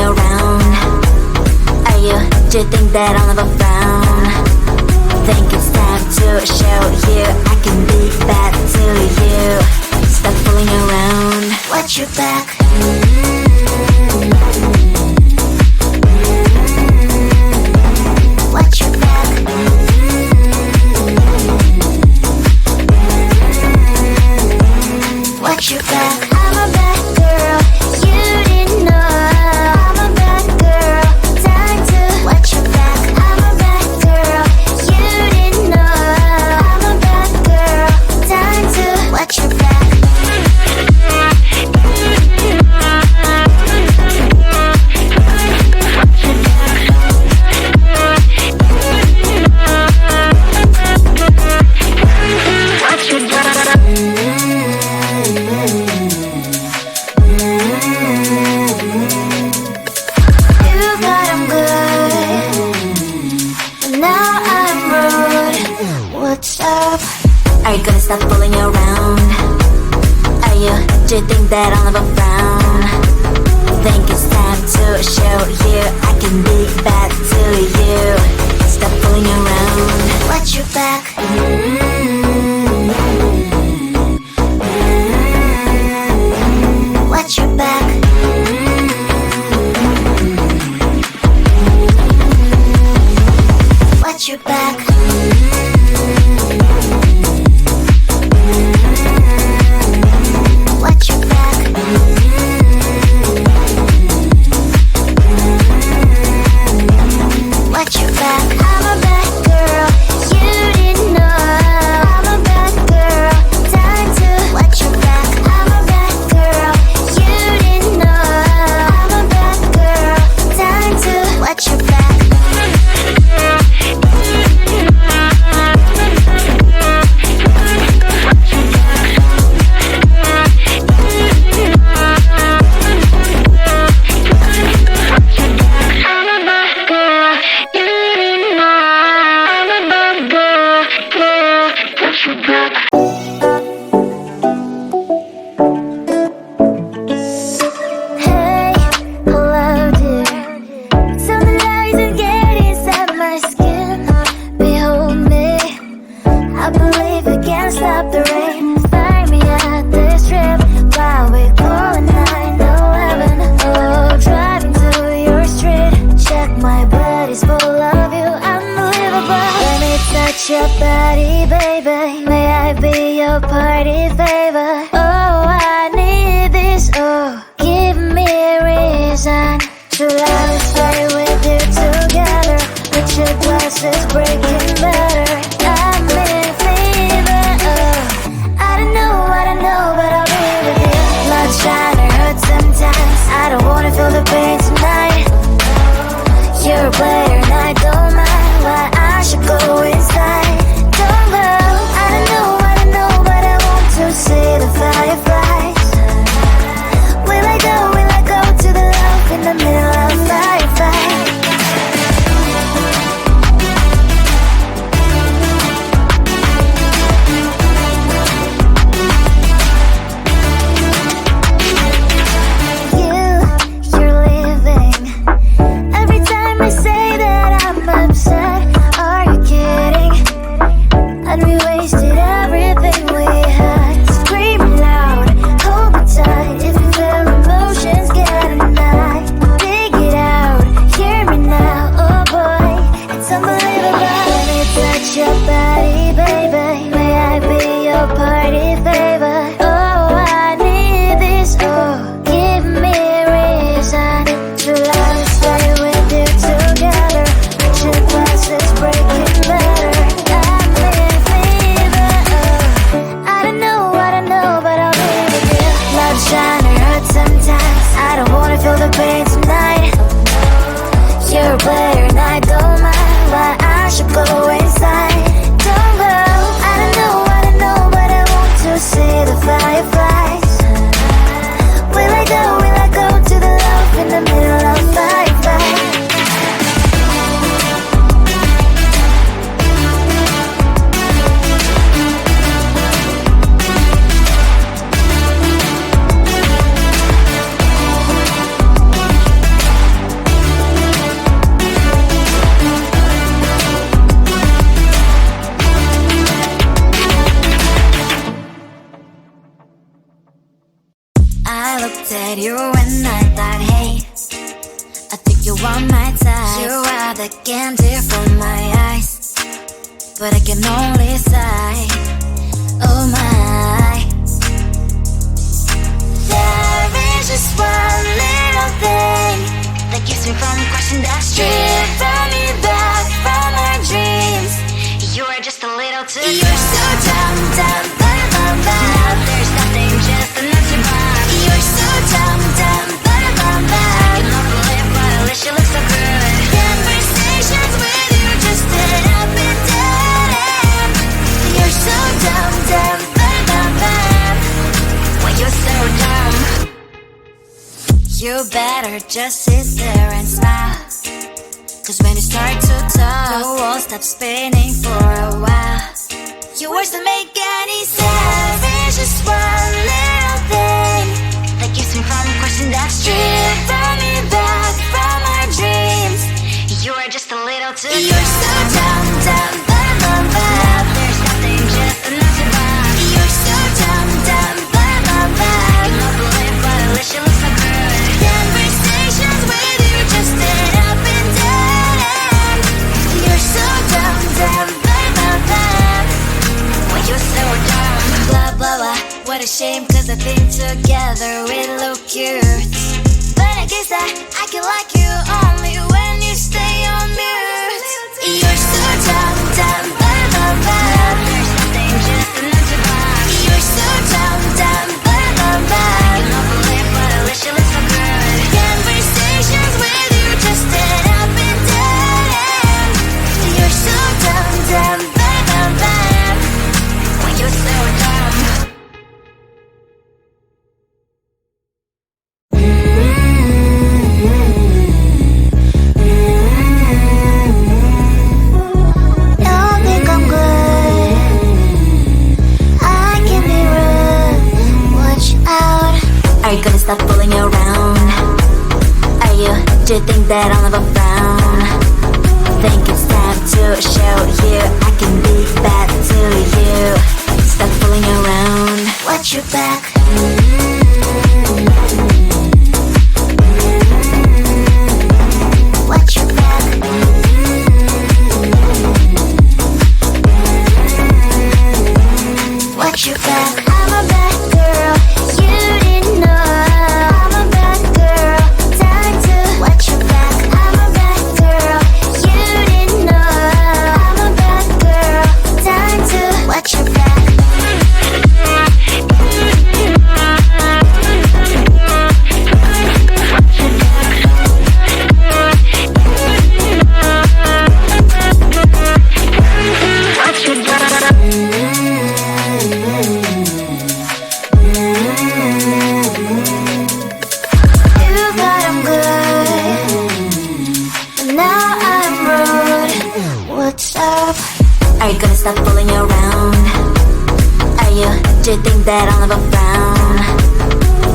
around. Are you, do you think that I'll never frown? Think it's time to show you I can be bad to you. Stop fooling around. Watch your back. Watch your back. Watch your back. I'm a bad girl, you didn't know. I'm a bad girl, time to watch your back. I'm a bad girl, you didn't know. I'm a bad girl, time to watch your back. Are you gonna stop fooling around? Are you, do you think that I'll never frown? Think it's time to show you I can be bad to you. Stop fooling around. Watch your back. Watch your back. Watch your back. Watch your back. Watch your back. I'm a bad girl, you didn't know. I'm a bad girl, time to watch your back. I'm a bad girl, you didn't know. I'm a bad girl, time to watch your back. Your body, baby, may I be your party favor? Oh, I need this, oh, give me a reason to love and stay with you together. With your glasses breaking better, I'm in fever, oh. I don't know, but I'll be with you. Blood shine, it hurts sometimes. I don't wanna feel the pain tonight. You're a player and I don't mind why I should go inside. Don't go, I don't know, but I want to see the fireflies. Will I go to the love in the middle of firefight? want my time. You are the candy from my eyes, but I can only sigh. Oh my. There is just one little thing that keeps me from crossing that street. Bring me back from our dreams. You are just a little too close. You're so dumb, dumb, bum, bum, bum. Now there's nothing, just enough to buy. You're so dumb, dumb, bum, bum, bum. I cannot believe, but at least you look so good. Conversations with you just end up in dead end. You're so dumb, dumb, bum, bum, bum. When you're so dumb, you better just sit there and smile. Cause when you start to talk, the world stops spinning for a while. Your words don't make any sense. There's just one little thing that keeps me from crossing that street. Bring me back from our dreams. You are just a little too close. You're so dumb, dumb, bum, bum, bum. Now there's nothing, just enough to buy. You're so dumb, dumb, bum, bum, bum. I cannot believe, but at least you look so good. Conversations with you just end up in dead end. You're so dumb, dumb, bum, bum, bum. When you're so dumb. Blah, blah, blah. What a shame, cause I think together we look cute. But I guess that I can like you only when you stay on mute. You're so dumb, dumb, bum, bum, bum. There's nothing, just enough to buy. You're so dumb, dumb, bum, bum, bum. I cannot believe, but at least you look so good. Conversations with you just end up in dead end. You're so dumb, dumb, bum, bum, bum. When you're so dumb. Don't think I'm good. I can be rude. Watch out. Are you gonna stop fooling around? Are you? Do you think that I'll never frown? Think it's time to show you I can be bad to you. Stop fooling around. Watch your back. Watch your back. Watch your back. I'm a bad girl. You didn't know. I'm a bad girl. Time to watch your back. I'm a bad girl. You didn't know. I'm a bad girl. Time to watch your back. Are you gonna stop fooling around? Are you? Do you think that I'll never frown?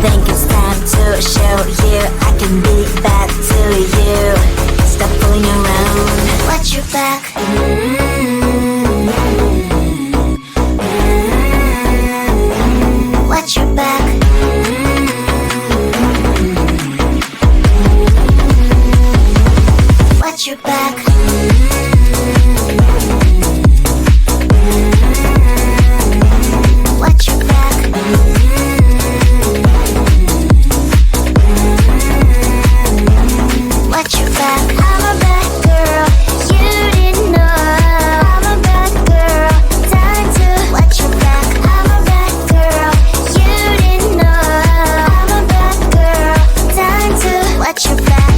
Think it's time to show you I can be bad to you. Stop fooling around. Watch your back. Watch your back. Watch your back. Watch your back. Watch your back. I'm a bad girl. You didn't know. I'm a bad girl. Time to watch your back. I'm a bad girl. You didn't know. I'm a bad girl. Time to watch your back.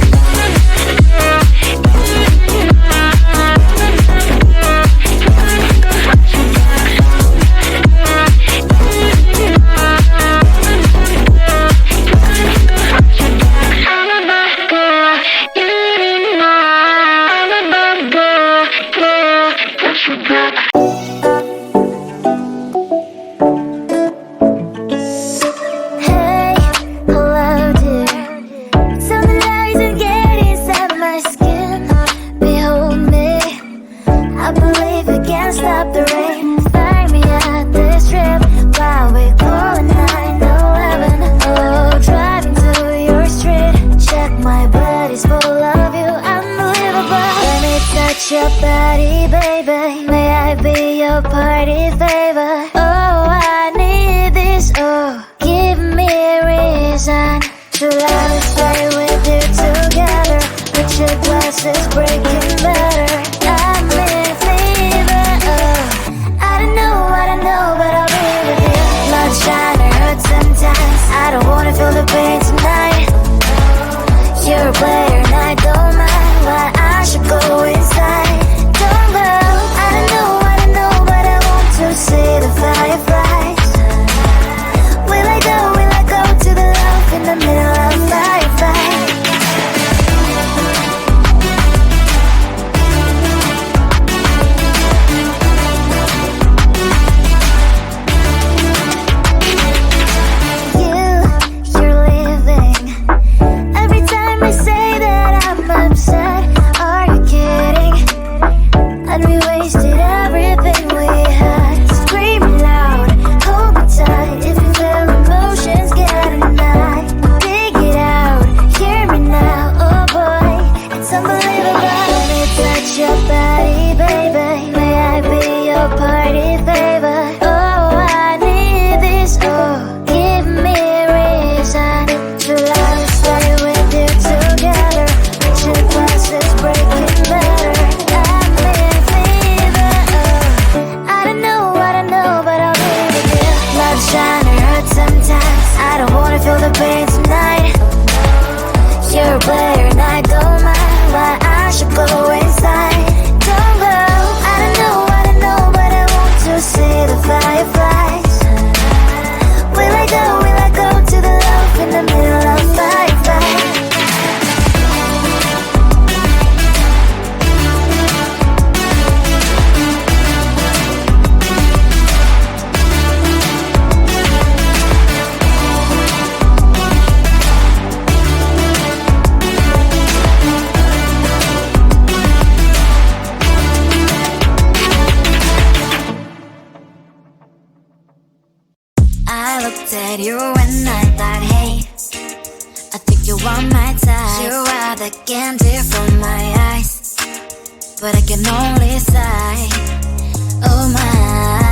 Full of you. touch your body, baby. May I be your party favor? Oh, I need this, oh. Give me a reason to let us stay with you together. Put your glasses breaking better. I'm in fever, oh. I don't know, but I'll be with you. Love trying to hurt sometimes. I don't wanna feel the pain tonight. You're a player and I don't mind why I should go inside. Don't go. I don't know, but I want to see the fireflies. Will I go to the love in the middle of fireflies? You're leaving. Every time I say that I'm upset, are you kidding? And we wasted everything we had. Screaming loud, hold me tight. If you feel emotions, get a knife. Dig it out, hear me now. Oh boy, it's unbelievable. Let me touch your body, baby. May I be your party favor? Oh, I need this, oh. Give me a reason to let us stay with you together. Put your glasses breaking better. I'm in fever, oh. I don't know, but I'll be with you. Love trying to hurt sometimes. I don't wanna feel the pain tonight. You're a player and I don't mind why I should go inside. Don't go. I don't know, but I want to see the fireflies. Will I go to the love in the middle of fireflies? I looked at you and I thought, hey, I think you want my type. You are the candy from my eyes, but I can only sigh. Oh my.